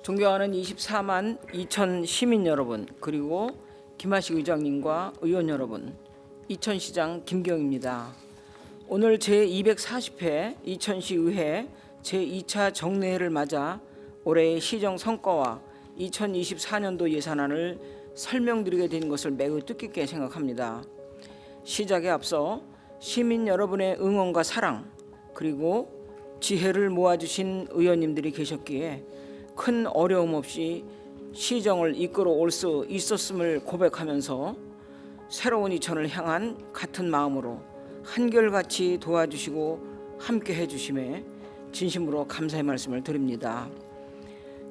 존경하는 24만 2천 시민 여러분, 그리고 김하식 의장님과 의원 여러분, 이천시장 김경입니다. 오늘 제240회 이천시 의회 제2차 정례회를 맞아 올해의 시정 성과와 2024년도 예산안을 설명드리게 된 것을 매우 뜻깊게 생각합니다. 시작에 앞서 시민 여러분의 응원과 사랑, 그리고 지혜를 모아주신 의원님들이 계셨기에 큰 어려움 없이 시정을 이끌어 올 수 있었음을 고백하면서 새로운 이천을 향한 같은 마음으로 한결같이 도와주시고 함께 해주심에 진심으로 감사의 말씀을 드립니다.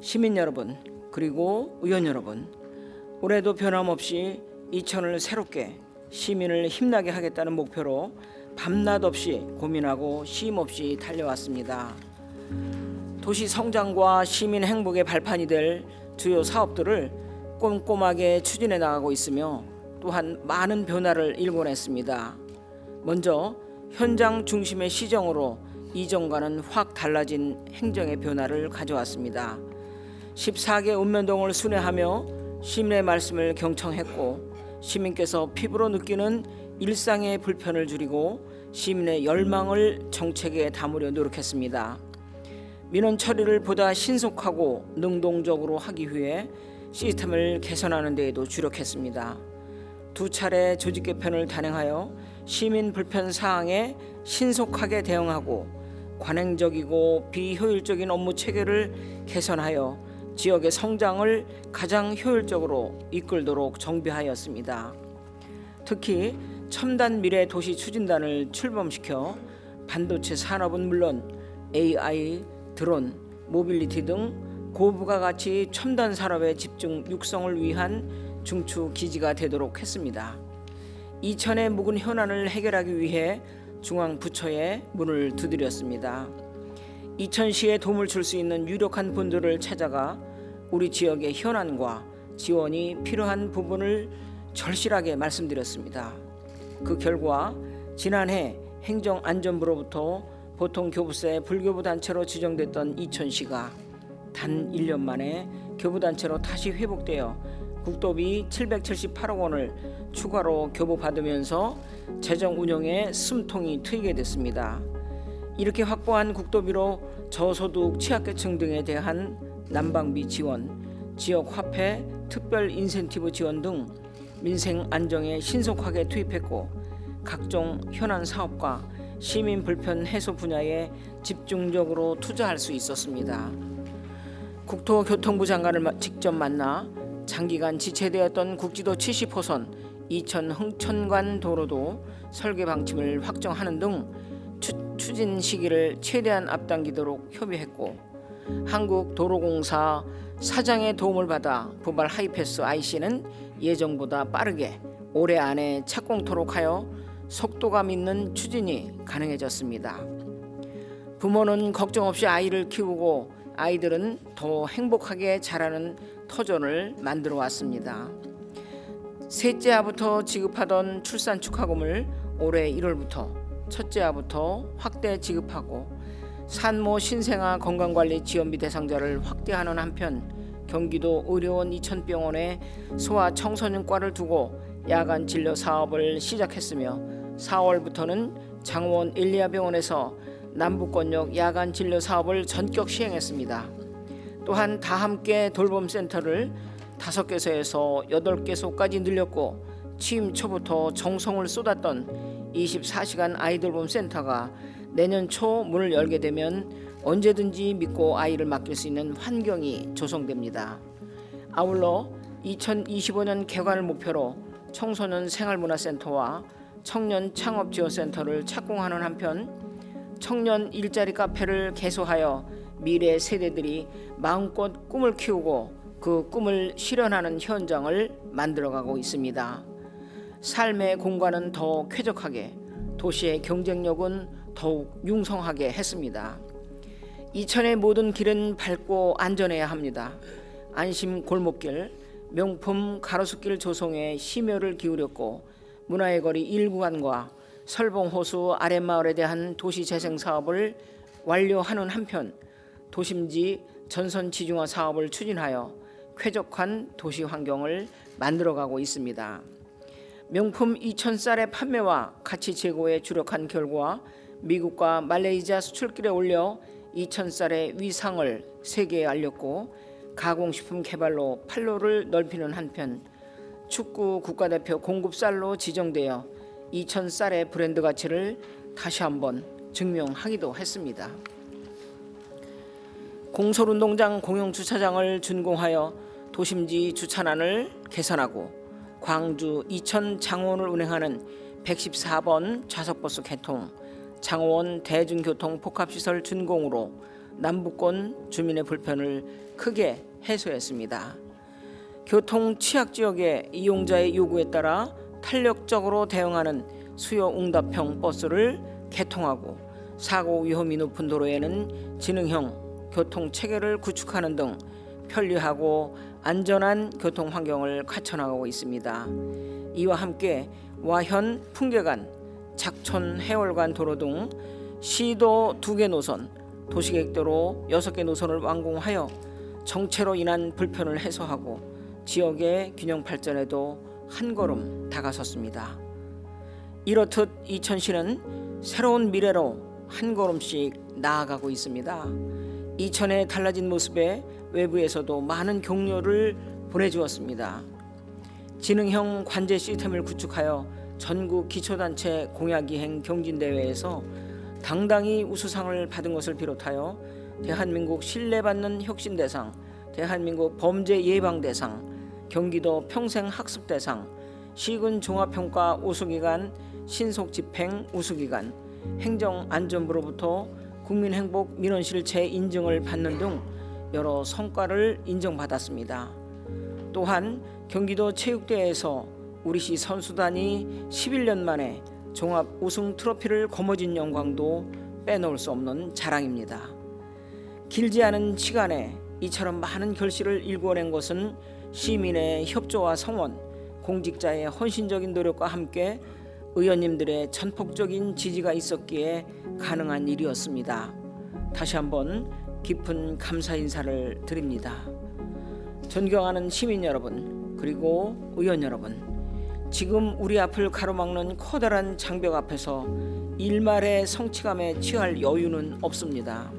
시민 여러분, 그리고 의원 여러분, 올해도 변함없이 이천을 새롭게 시민을 힘나게 하겠다는 목표로 밤낮 없이 고민하고 쉼 없이 달려왔습니다. 도시 성장과 시민 행복의 발판이 될 주요 사업들을 꼼꼼하게 추진해 나가고 있으며 또한 많은 변화를 일궈냈습니다. 먼저 현장 중심의 시정으로 이전과는 확 달라진 행정의 변화를 가져왔습니다. 14개 읍면동을 순회하며 시민의 말씀을 경청했고, 시민께서 피부로 느끼는 일상의 불편을 줄이고 시민의 열망을 정책에 담으려 노력했습니다. 민원 처리를 보다 신속하고 능동적으로 하기 위해 시스템을 개선하는 데에도 주력했습니다. 2차례 조직 개편을 단행하여 시민 불편 사항에 신속하게 대응하고 관행적이고 비효율적인 업무 체계를 개선하여 지역의 성장을 가장 효율적으로 이끌도록 정비하였습니다. 특히 첨단 미래 도시 추진단을 출범시켜 반도체 산업은 물론 AI, 드론, 모빌리티 등 고부가가치 첨단 산업의 집중 육성을 위한 중추 기지가 되도록 했습니다. 이천의 묵은 현안을 해결하기 위해 중앙 부처에 문을 두드렸습니다. 이천시에 도움을 줄 수 있는 유력한 분들을 찾아가 우리 지역의 현안과 지원이 필요한 부분을 절실하게 말씀드렸습니다. 그 결과 지난해 행정안전부로부터 보통교부세 불교부 단체로 지정됐던 이천시가 단 1년 만에 교부단체로 다시 회복되어 국도비 778억 원을 추가로 교부받으면서 재정 운영에 숨통이 트이게 됐습니다. 이렇게 확보한 국도비로 저소득 취약계층 등에 대한 난방비 지원, 지역 화폐, 특별 인센티브 지원 등 민생 안정에 신속하게 투입했고, 각종 현안 사업과 시민 불편 해소 분야에 집중적으로 투자할 수 있었습니다. 국토교통부 장관을 직접 만나 장기간 지체되었던 국지도 70호선 이천 흥천관 도로도 설계 방침을 확정하는 등 추진 시기를 최대한 앞당기도록 협의했고, 한국도로공사 사장의 도움을 받아 부발 하이패스 IC는 예정보다 빠르게 올해 안에 착공토록 하여 속도감 있는 추진이 가능해졌습니다. 부모는 걱정 없이 아이를 키우고 아이들은 더 행복하게 자라는 터전을 만들어 왔습니다. 셋째 아부터 지급하던 출산 축하금을 올해 1월부터 첫째 아부터 확대 지급하고, 산모 신생아 건강관리 지원비 대상자를 확대하는 한편 경기도 의료원 이천병원에 소아 청소년과를 두고 야간 진료 사업을 시작했으며, 4월부터는 장원 일리아병원에서 남부권역 야간 진료 사업을 전격 시행했습니다. 또한 다함께 돌봄센터를 5개소에서 8개소까지 늘렸고, 취임 초부터 정성을 쏟았던 24시간 아이돌봄 센터가 내년 초 문을 열게 되면 언제든지 믿고 아이를 맡길 수 있는 환경이 조성됩니다. 아울러 2025년 개관을 목표로 청소년 생활문화센터와 청년 창업지원센터를 착공하는 한편 청년 일자리 카페를 개소하여 미래 세대들이 마음껏 꿈을 키우고 그 꿈을 실현하는 현장을 만들어가고 있습니다. 삶의 공간은 더 쾌적하게, 도시의 경쟁력은 더욱 융성하게 했습니다. 이천의 모든 길은 밝고 안전해야 합니다. 안심 골목길, 명품 가로수길 조성에 심혈을 기울였고, 문화의 거리 1구간과 설봉호수 아랫마을에 대한 도시재생 사업을 완료하는 한편 도심지 전선 지중화 사업을 추진하여 쾌적한 도시 환경을 만들어가고 있습니다. 명품 2,000쌀의 판매와 가치 제고에 주력한 결과 미국과 말레이시아 수출길에 올려 2,000쌀의 위상을 세계에 알렸고 가공식품 개발로 판로를 넓히는 한편 축구 국가대표 공급쌀로 지정되어 2,000쌀의 브랜드 가치를 다시 한번 증명하기도 했습니다. 공설운동장 공영주차장을 준공하여 도심지 주차난을 개선하고 광주 이천 장원을 운행하는 114번 좌석버스 개통, 장원 대중교통 복합시설 준공으로 남부권 주민의 불편을 크게 해소했습니다. 교통 취약지역의 이용자의 요구에 따라 탄력적으로 대응하는 수요응답형 버스를 개통하고 사고 위험이 높은 도로에는 지능형 교통체계를 구축하는 등 편리하고 안전한 교통 환경을 갖춰나가고 있습니다. 이와 함께 와현 풍계간, 작촌 해월간 도로 등 시도 2개 노선, 도시계획도로 6개 노선을 완공하여 정체로 인한 불편을 해소하고 지역의 균형 발전에도 한 걸음 다가섰습니다. 이렇듯 이천시는 새로운 미래로 한 걸음씩 나아가고 있습니다. 이천의 달라진 모습에 외부에서도 많은 격려를 보내주었습니다. 지능형 관제 시스템을 구축하여 전국 기초단체 공약이행 경진대회에서 당당히 우수상을 받은 것을 비롯하여 대한민국 신뢰받는 혁신대상, 대한민국 범죄예방대상, 경기도 평생학습대상, 시군 종합평가 우수기관, 신속집행 우수기관, 행정안전부로부터 국민행복 민원실체 인증을 받는 등 여러 성과를 인정받았습니다. 또한 경기도 체육대회에서 우리시 선수단이 11년 만에 종합 우승 트로피를 거머쥔 영광도 빼놓을 수 없는 자랑입니다. 길지 않은 시간에 이처럼 많은 결실을 일궈낸 것은 시민의 협조와 성원, 공직자의 헌신적인 노력과 함께 의원님들의 전폭적인 지지가 있었기에 가능한 일이었습니다. 다시 한번 깊은 감사 인사를 드립니다. 존경하는 시민 여러분, 그리고 의원 여러분, 지금 우리 앞을 가로막는 커다란 장벽 앞에서 일말의 성취감에 취할 여유는 없습니다.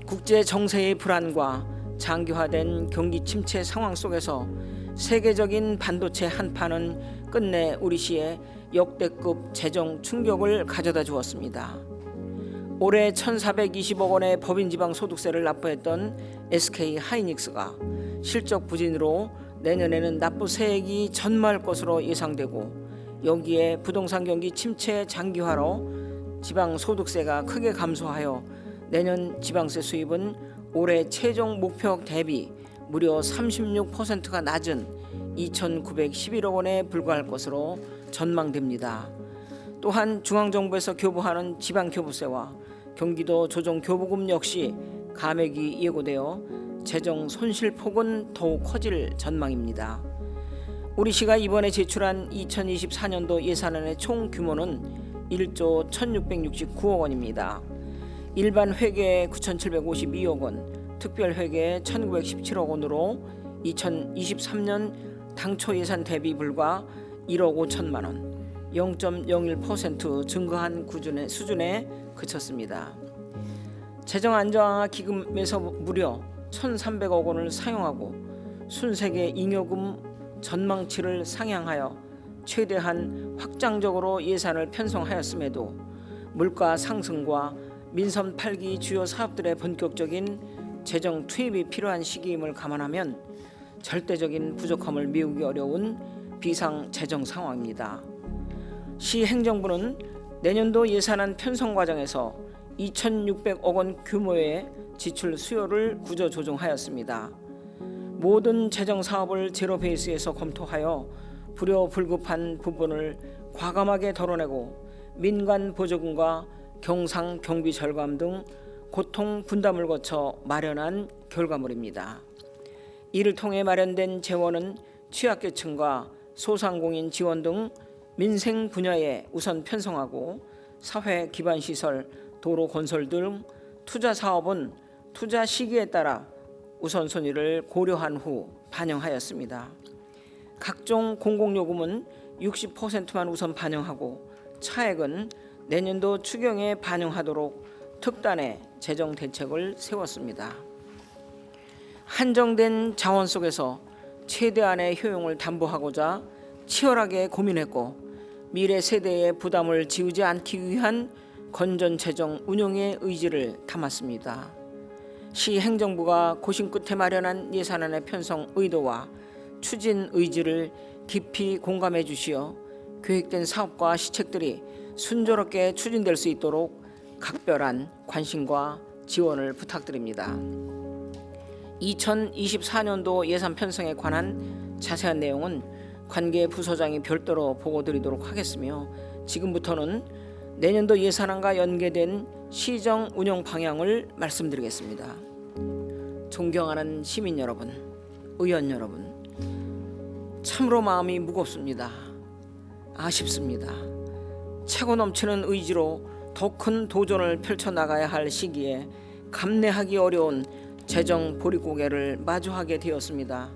국제 정세의 불안과 장기화된 경기 침체 상황 속에서 세계적인 반도체 한파는 끝내 우리시에 역대급 재정 충격을 가져다 주었습니다. 올해 1,420억 원의 법인지방소득세를 납부했던 SK 하이닉스가 실적 부진으로 내년에는 납부 세액이 전무할 것으로 예상되고, 여기에 부동산 경기 침체 장기화로 지방소득세가 크게 감소하여 내년 지방세 수입은 올해 최종 목표 대비 무려 36%가 낮은 2,911억 원에 불과할 것으로 전망됩니다. 또한 중앙정부에서 교부하는 지방교부세와 경기도 조정교부금 역시 감액이 예고되어 재정 손실폭은 더욱 커질 전망입니다. 우리시가 이번에 제출한 2024년도 예산안의 총 규모는 1조 1,669억 원입니다. 일반 회계 9,752억 원, 특별 회계 1,917억 원으로 2023년 당초 예산 대비 불과 1억 5천만 원, 0.01% 증가한 수준에 그쳤습니다. 재정안정화 기금에서 무려 1,300억 원을 사용하고 순세계 잉여금 전망치를 상향하여 최대한 확장적으로 예산을 편성하였음에도 물가 상승과 민선 8기 주요 사업들의 본격적인 재정 투입이 필요한 시기임을 감안하면 절대적인 부족함을 메우기 어려운 비상 재정 상황입니다. 시 행정부는 내년도 예산안 편성 과정에서 2,600억 원 규모의 지출 수요를 구조 조정하였습니다. 모든 재정 사업을 제로 베이스에서 검토하여 불효불급한 부분을 과감하게 덜어내고 민간 보조금과 경상 경비 절감 등 고통 분담을 거쳐 마련한 결과물입니다. 이를 통해 마련된 재원은 취약계층과 소상공인 지원 등 민생 분야에 우선 편성하고 사회 기반 시설, 도로 건설 등 투자 사업은 투자 시기에 따라 우선순위를 고려한 후 반영하였습니다. 각종 공공요금은 60%만 우선 반영하고 차액은 내년도 추경에 반영하도록 특단의 재정 대책을 세웠습니다. 한정된 자원 속에서 최대한의 효용을 담보하고자 치열하게 고민했고 미래 세대의 부담을 지우지 않기 위한 건전 재정 운용의 의지를 담았습니다. 시 행정부가 고심 끝에 마련한 예산안의 편성 의도와 추진 의지를 깊이 공감해 주시어 계획된 사업과 시책들이 순조롭게 추진될 수 있도록 각별한 관심과 지원을 부탁드립니다. 2024년도 예산 편성에 관한 자세한 내용은 관계 부서장이 별도로 보고드리도록 하겠으며 지금부터는 내년도 예산안과 연계된 시정 운영 방향을 말씀드리겠습니다. 존경하는 시민 여러분, 의원 여러분, 참으로 마음이 무겁습니다. 아쉽습니다. 차고 넘치는 의지로 더 큰 도전을 펼쳐나가야 할 시기에 감내하기 어려운 재정 보릿고개를 마주하게 되었습니다.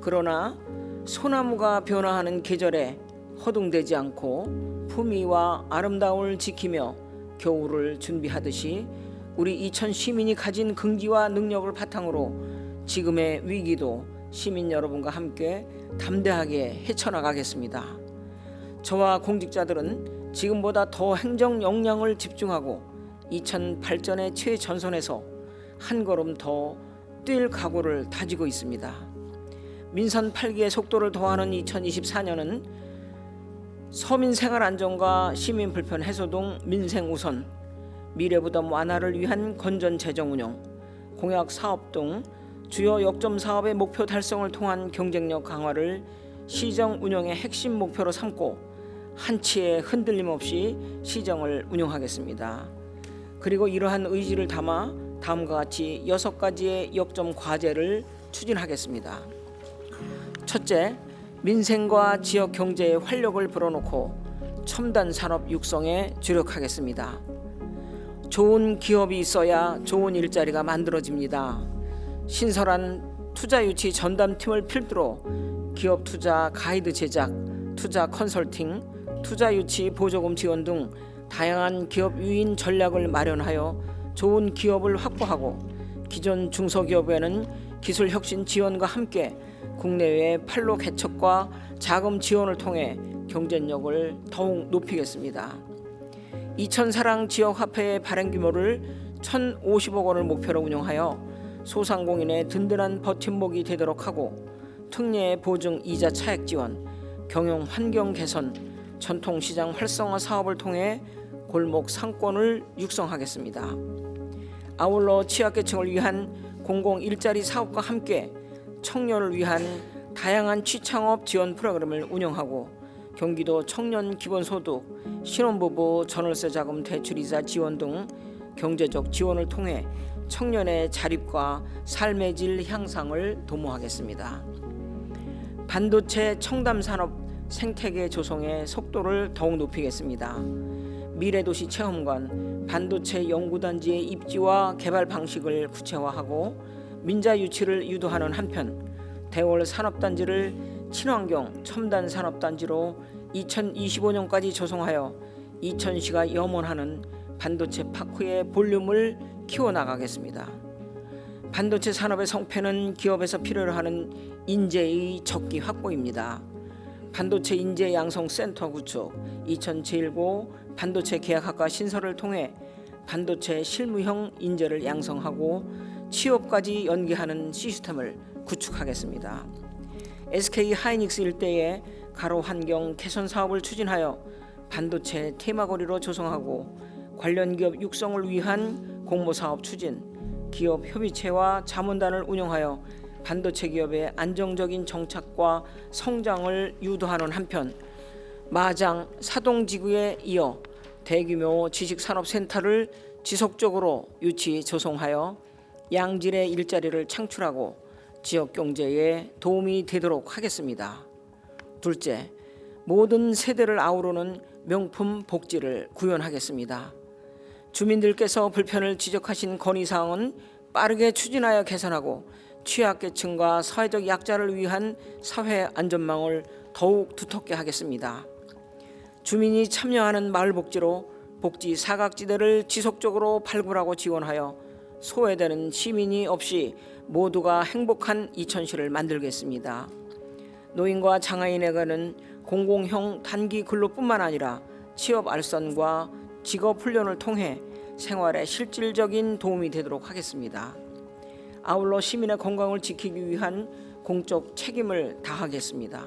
그러나 소나무가 변화하는 계절에 허둥대지 않고 품위와 아름다움을 지키며 겨울을 준비하듯이 우리 이천 시민이 가진 긍지와 능력을 바탕으로 지금의 위기도 시민 여러분과 함께 담대하게 헤쳐나가겠습니다. 저와 공직자들은 지금보다 더 행정 역량을 집중하고 이천 발전의 최전선에서 한 걸음 더 뛸 각오를 다지고 있습니다. 민선 8기의 속도를 더하는 2024년은 서민 생활 안정과 시민 불편 해소 등 민생 우선, 미래 부담 완화를 위한 건전 재정 운영, 공약 사업 등 주요 역점 사업의 목표 달성을 통한 경쟁력 강화를 시정 운영의 핵심 목표로 삼고 한치의 흔들림 없이 시정을 운영하겠습니다. 그리고 이러한 의지를 담아 다음과 같이 6가지의 역점 과제를 추진하겠습니다. 첫째, 민생과 지역 경제에 활력을 불어넣고 첨단 산업 육성에 주력하겠습니다. 좋은 기업이 있어야 좋은 일자리가 만들어집니다. 신설한 투자 유치 전담팀을 필두로 기업 투자 가이드 제작, 투자 컨설팅, 투자 유치 보조금 지원 등 다양한 기업 유인 전략을 마련하여 좋은 기업을 확보하고 기존 중소기업에는 기술 혁신 지원과 함께 국내외 판로 개척과 자금 지원을 통해 경쟁력을 더욱 높이겠습니다. 이천사랑 지역화폐의 발행 규모를 1,050억 원을 목표로 운영하여 소상공인의 든든한 버팀목이 되도록 하고 특례 보증 이자 차액 지원, 경영 환경 개선, 전통시장 활성화 사업을 통해 골목 상권을 육성하겠습니다. 아울러 취약계층을 위한 공공 일자리 사업과 함께 청년을 위한 다양한 취창업 지원 프로그램을 운영하고 경기도 청년 기본소득, 신혼부부 전월세 자금 대출이자 지원 등 경제적 지원을 통해 청년의 자립과 삶의 질 향상을 도모하겠습니다. 반도체 첨단산업 생태계 조성의 속도를 더욱 높이겠습니다. 미래도시 체험관, 반도체 연구단지의 입지와 개발 방식을 구체화하고 민자 유치를 유도하는 한편 대월 산업단지를 친환경 첨단 산업단지로 2025년까지 조성하여 이천시가 염원하는 반도체 파크의 볼륨을 키워나가겠습니다. 반도체 산업의 성패는 기업에서 필요로 하는 인재의 적기 확보입니다. 반도체 인재 양성 센터 구축, 이천 제1고 반도체 계약학과 신설을 통해 반도체 실무형 인재를 양성하고 취업까지 연계하는 시스템을 구축하겠습니다. SK 하이닉스 일대에 가로 환경 개선 사업을 추진하여 반도체 테마거리로 조성하고 관련 기업 육성을 위한 공모사업 추진, 기업 협의체와 자문단을 운영하여 반도체 기업의 안정적인 정착과 성장을 유도하는 한편 마장 사동지구에 이어 대규모 지식산업센터를 지속적으로 유치 조성하여 양질의 일자리를 창출하고 지역 경제에 도움이 되도록 하겠습니다. 둘째, 모든 세대를 아우르는 명품 복지를 구현하겠습니다. 주민들께서 불편을 지적하신 건의사항은 빠르게 추진하여 개선하고 취약계층과 사회적 약자를 위한 사회 안전망을 더욱 두텁게 하겠습니다. 주민이 참여하는 마을복지로 복지 사각지대를 지속적으로 발굴하고 지원하여 소외되는 시민이 없이 모두가 행복한 이천시를 만들겠습니다. 노인과 장애인에게는 공공형 단기 근로뿐만 아니라 취업 알선과 직업 훈련을 통해 생활에 실질적인 도움이 되도록 하겠습니다. 아울러 시민의 건강을 지키기 위한 공적 책임을 다하겠습니다.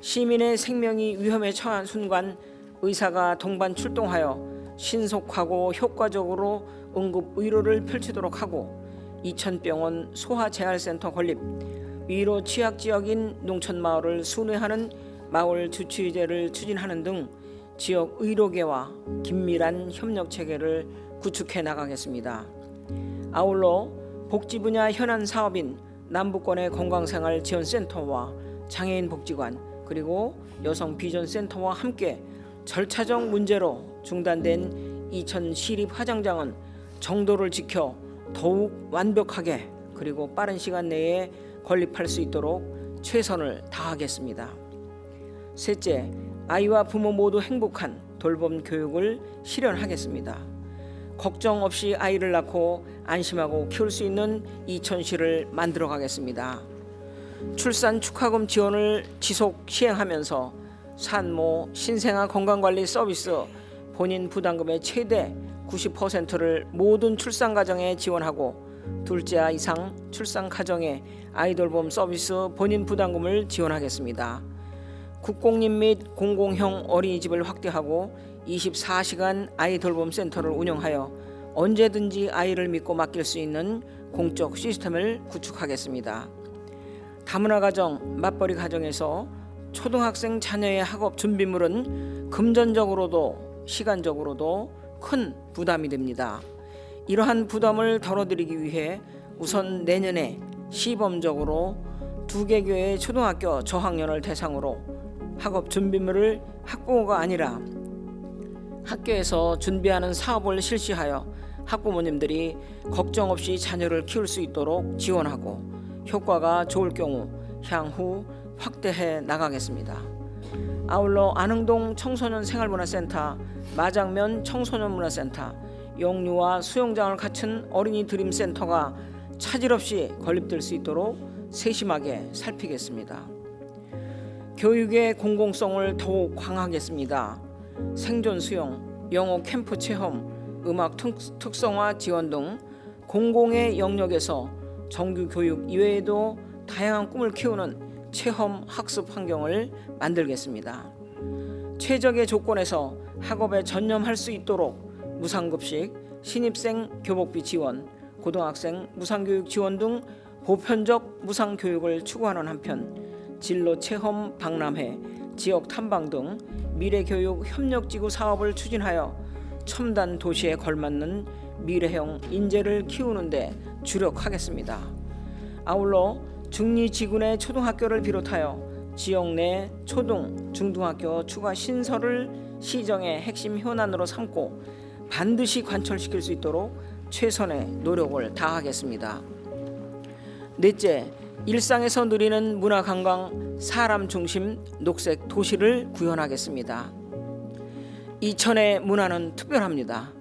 시민의 생명이 위험에 처한 순간 의사가 동반 출동하여 신속하고 효과적으로 응급 의료를 펼치도록 하고 이천병원 소아재활센터 건립, 위로 취약지역인 농촌마을을 순회하는 마을 주치의제를 추진하는 등 지역 의료계와 긴밀한 협력체계를 구축해 나가겠습니다. 아울러 복지 분야 현안 사업인 남부권의 건강생활지원센터와 장애인 복지관 그리고 여성 비전센터와 함께 절차적 문제로 중단된 이천 시립화장장은 정도를 지켜 더욱 완벽하게 그리고 빠른 시간 내에 건립할 수 있도록 최선을 다하겠습니다. 셋째, 아이와 부모 모두 행복한 돌봄 교육을 실현하겠습니다. 걱정 없이 아이를 낳고 안심하고 키울 수 있는 이천시를 만들어 가겠습니다. 출산 축하금 지원을 지속 시행하면서 산모 신생아 건강관리 서비스 본인 부담금의 최대 90%를 모든 출산 가정에 지원하고 둘째 아이 이상 출산 가정에 아이돌봄 서비스 본인 부담금을 지원하겠습니다. 국공립 및 공공형 어린이집을 확대하고 24시간 아이돌봄 센터를 운영하여 언제든지 아이를 믿고 맡길 수 있는 공적 시스템을 구축하겠습니다. 다문화 가정, 맞벌이 가정에서 초등학생 자녀의 학업 준비물은 금전적으로도 시간적으로도 큰 부담이 됩니다. 이러한 부담을 덜어드리기 위해 우선 내년에 시범적으로 2개 교의 초등학교 저학년을 대상으로 학업 준비물을 학부모가 아니라 학교에서 준비하는 사업을 실시하여 학부모님들이 걱정 없이 자녀를 키울 수 있도록 지원하고 효과가 좋을 경우 향후 확대해 나가겠습니다. 아울러 안흥동 청소년 생활문화센터, 마장면 청소년문화센터, 영유아 수영장을 갖춘 어린이 드림센터가 차질 없이 건립될 수 있도록 세심하게 살피겠습니다. 교육의 공공성을 더욱 강화하겠습니다. 생존 수영, 영어 캠프 체험, 음악 특성화 지원 등 공공의 영역에서 정규 교육 이외에도 다양한 꿈을 키우는 체험 학습 환경을 만들겠습니다. 최적의 조건에서 학업에 전념할 수 있도록 무상급식, 신입생 교복비 지원, 고등학생 무상교육 지원 등 보편적 무상교육을 추구하는 한편 진로 체험 박람회, 지역 탐방 등 미래교육 협력지구 사업을 추진하여 첨단 도시에 걸맞는 미래형 인재를 키우는 데 주력하겠습니다. 아울러 중리지구내 초등학교를 비롯하여 지역 내 초등, 중등학교 추가 신설을 시정의 핵심 현안으로 삼고 반드시 관철시킬 수 있도록 최선의 노력을 다하겠습니다. 넷째, 일상에서 누리는 문화관광 사람 중심 녹색 도시를 구현하겠습니다. 이천의 문화는 특별합니다.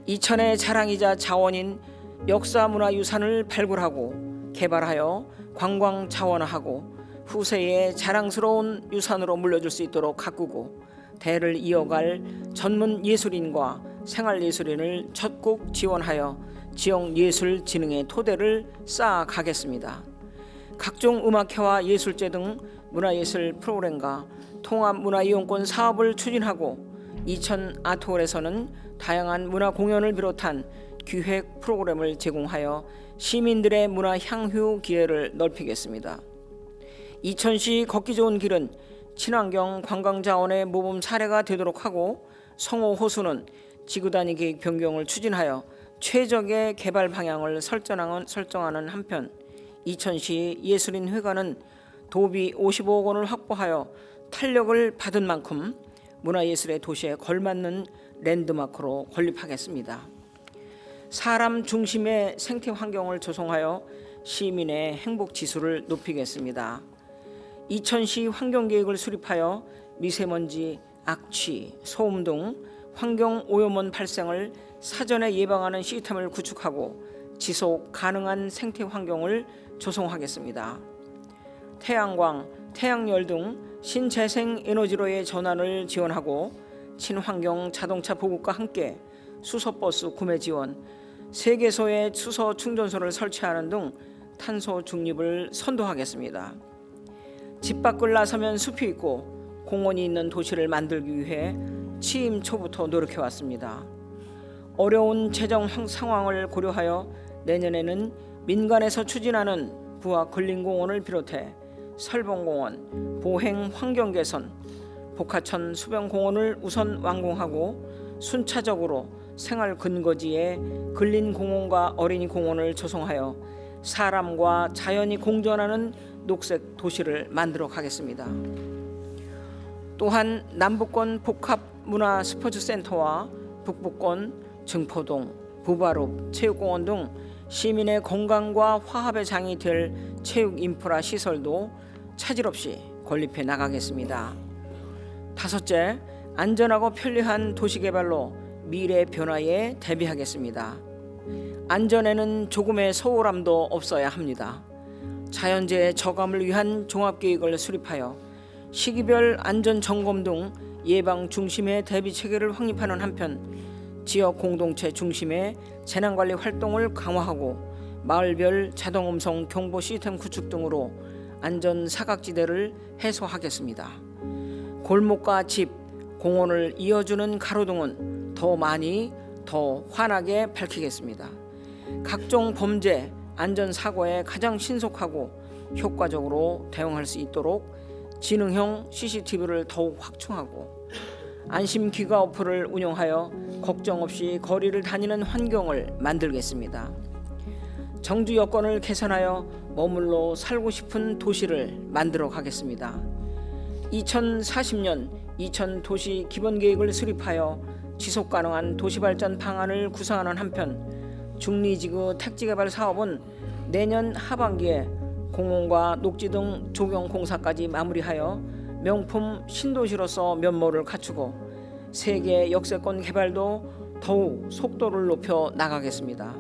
이천의 자랑이자 자원인 역사문화유산을 발굴하고 개발하여 관광 자원화하고 후세에 자랑스러운 유산으로 물려줄 수 있도록 가꾸고 대를 이어갈 전문 예술인과 생활예술인을 적극 지원하여 지역예술진흥의 토대를 쌓아가겠습니다. 각종 음악회와 예술제 등 문화예술 프로그램과 통합문화이용권 사업을 추진하고 이천 아트홀에서는 다양한 문화 공연을 비롯한 기획 프로그램을 제공하여 시민들의 문화 향유 기회를 넓히겠습니다. 이천시 걷기 좋은 길은 친환경 관광자원의 모범 사례가 되도록 하고 성호 호수는 지구단위 계획 변경을 추진하여 최적의 개발 방향을 설정하는 한편 이천시 예술인회관은 도비 55억 원을 확보하여 탄력을 받은 만큼 문화예술의 도시에 걸맞는 랜드마크로 건립하겠습니다. 사람 중심의 생태 환경을 조성하여 시민의 행복 지수를 높이겠습니다. 이천시 환경계획을 수립하여 미세먼지, 악취, 소음 등 환경 오염원 발생을 사전에 예방하는 시스템을 구축하고 지속 가능한 생태 환경을 조성하겠습니다. 태양광, 태양열 등 신재생 에너지로의 전환을 지원하고 친환경 자동차 보급과 함께 수소버스 구매 지원, 3개소의 수소 충전소를 설치하는 등 탄소 중립을 선도하겠습니다. 집 밖을 나서면 숲이 있고 공원이 있는 도시를 만들기 위해 취임 초부터 노력해왔습니다. 어려운 재정 상황을 고려하여 내년에는 민간에서 추진하는 부화 근린공원을 비롯해 설봉공원, 보행 환경 개선, 복하천 수변공원을 우선 완공하고 순차적으로 생활 근거지에 근린공원과 어린이공원을 조성하여 사람과 자연이 공존하는 녹색 도시를 만들어 가겠습니다. 또한 남북권 복합문화 스포츠센터와 북부권 증포동, 부바룹 체육공원 등 시민의 건강과 화합의 장이 될 체육 인프라 시설도 차질 없이 건립해 나가겠습니다. 5째, 안전하고 편리한 도시개발로 미래 변화에 대비하겠습니다. 안전에는 조금의 소홀함도 없어야 합니다. 자연재해 저감을 위한 종합계획을 수립하여 시기별 안전점검 등 예방 중심의 대비 체계를 확립하는 한편 지역 공동체 중심의 재난관리 활동을 강화하고 마을별 자동음성 경보 시스템 구축 등으로 안전 사각지대를 해소하겠습니다. 골목과 집, 공원을 이어주는 가로등은 더 많이, 더 환하게 밝히겠습니다. 각종 범죄, 안전사고에 가장 신속하고 효과적으로 대응할 수 있도록 지능형 CCTV를 더욱 확충하고 안심기가 어플을 운영하여 걱정 없이 거리를 다니는 환경을 만들겠습니다. 정주 여건을 개선하여 머물러 살고 싶은 도시를 만들어 가겠습니다. 2040년 이천도시 기본계획을 수립하여 지속가능한 도시발전 방안을 구상하는 한편 중리지구 택지개발 사업은 내년 하반기에 공원과 녹지 등 조경 공사까지 마무리하여 명품 신도시로서 면모를 갖추고 세계 역세권 개발도 더욱 속도를 높여 나가겠습니다.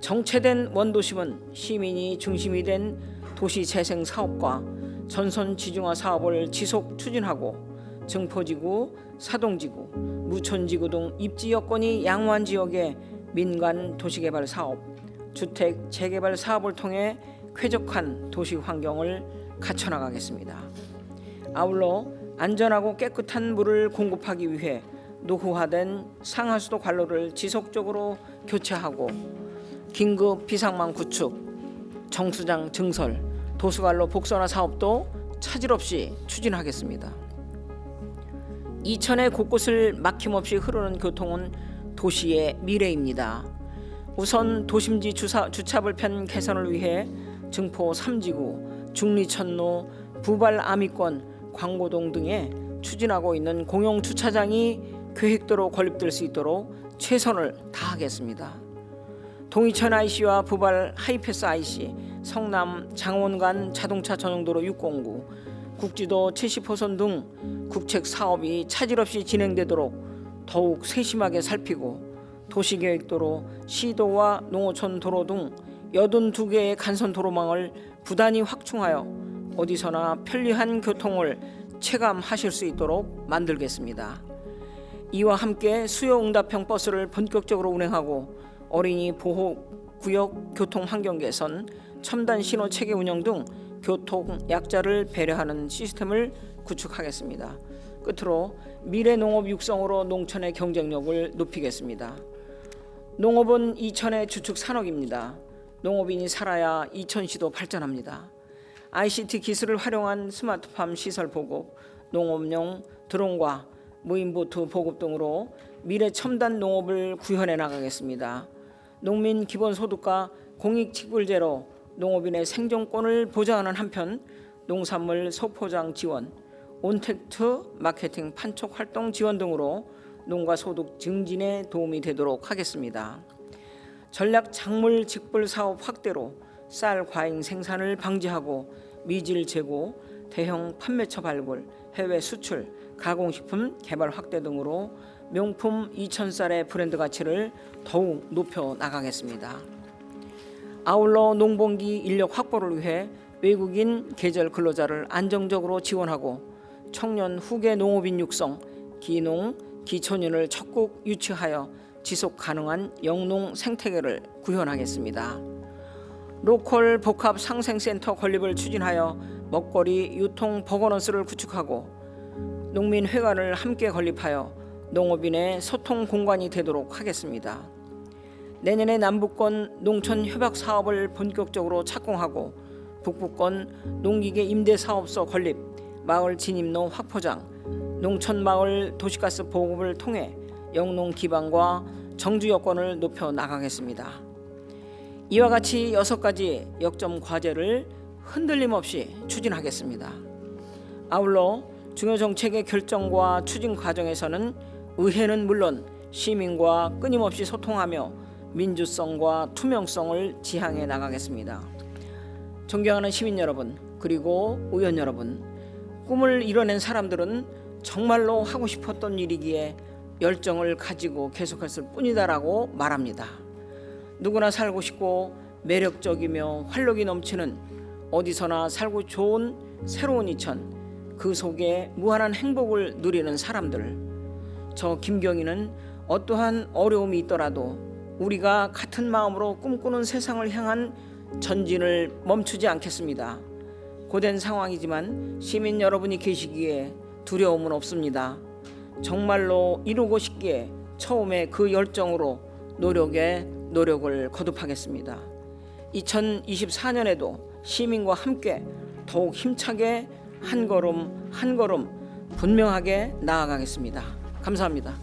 정체된 원도심은 시민이 중심이 된 도시재생 사업과 전선지중화 사업을 지속 추진하고 증포지구, 사동지구, 무촌지구 등 입지 여건이 양호한 지역의 민간 도시개발 사업, 주택 재개발 사업을 통해 쾌적한 도시 환경을 갖춰나가겠습니다. 아울러 안전하고 깨끗한 물을 공급하기 위해 노후화된 상하수도 관로를 지속적으로 교체하고 긴급 비상망 구축, 정수장 증설, 도수관로 복선화 사업도 차질 없이 추진하겠습니다. 이천의 곳곳을 막힘없이 흐르는 교통은 도시의 미래입니다. 우선 도심지 주차불편 개선을 위해 증포 3지구, 중리천로, 부발 아미권, 광고동 등에 추진하고 있는 공용주차장이 계획대로 건립될 수 있도록 최선을 다하겠습니다. 동이천 IC와 부발 하이패스 IC, 성남 장원 간 자동차 전용도로 609, 국지도 70호선 등 국책 사업이 차질 없이 진행되도록 더욱 세심하게 살피고 도시계획도로, 시도와 농어촌 도로 등 82개의 간선 도로망을 부단히 확충하여 어디서나 편리한 교통을 체감하실 수 있도록 만들겠습니다. 이와 함께 수요응답형 버스를 본격적으로 운행하고 어린이 보호구역 교통 환경 개선, 첨단 신호 체계 운영 등 교통 약자를 배려하는 시스템을 구축하겠습니다. 끝으로 미래 농업 육성으로 농촌의 경쟁력을 높이겠습니다. 농업은 이천의 주축 산업입니다. 농업인이 살아야 이천시도 발전합니다. ICT 기술을 활용한 스마트팜 시설 보급, 농업용 드론과 무인보트 보급 등으로 미래 첨단 농업을 구현해 나가겠습니다. 농민 기본소득과 공익지불제로 농업인의 생존권을 보장하는 한편 농산물 소포장 지원, 온택트 마케팅 판촉 활동 지원 등으로 농가 소득 증진에 도움이 되도록 하겠습니다. 전략 작물 직불 사업 확대로 쌀 과잉 생산을 방지하고 미질 재고, 대형 판매처 발굴, 해외 수출, 가공식품 개발 확대 등으로 명품 이천쌀의 브랜드 가치를 더욱 높여 나가겠습니다. 아울러 농번기 인력 확보를 위해 외국인 계절 근로자를 안정적으로 지원하고 청년 후계 농업인 육성, 기농, 기촌인을 적극 유치하여 지속 가능한 영농 생태계를 구현하겠습니다. 로컬 복합 상생센터 건립을 추진하여 먹거리 유통 버거넌스를 구축하고 농민회관을 함께 건립하여 농업인의 소통 공간이 되도록 하겠습니다. 내년에 남북권 농촌 협약 사업을 본격적으로 착공하고 북부권 농기계 임대사업소 건립, 마을 진입로 확포장, 농촌 마을 도시가스 보급을 통해 영농 기반과 정주 여건을 높여 나가겠습니다. 이와 같이 6가지 역점 과제를 흔들림 없이 추진하겠습니다. 아울러 중요 정책의 결정과 추진 과정에서는 의회는 물론 시민과 끊임없이 소통하며 민주성과 투명성을 지향해 나가겠습니다. 존경하는 시민 여러분, 그리고 의원 여러분, 꿈을 이뤄낸 사람들은 정말로 하고 싶었던 일이기에 열정을 가지고 계속했을 뿐이다라고 말합니다. 누구나 살고 싶고 매력적이며 활력이 넘치는 어디서나 살고 좋은 새로운 이천, 그 속에 무한한 행복을 누리는 사람들. 저 김경희는 어떠한 어려움이 있더라도 우리가 같은 마음으로 꿈꾸는 세상을 향한 전진을 멈추지 않겠습니다. 고된 상황이지만 시민 여러분이 계시기에 두려움은 없습니다. 정말로 이루고 싶기에 처음에 그 열정으로 노력을 거듭하겠습니다. 2024년에도 시민과 함께 더욱 힘차게 한 걸음 한 걸음 분명하게 나아가겠습니다. 감사합니다.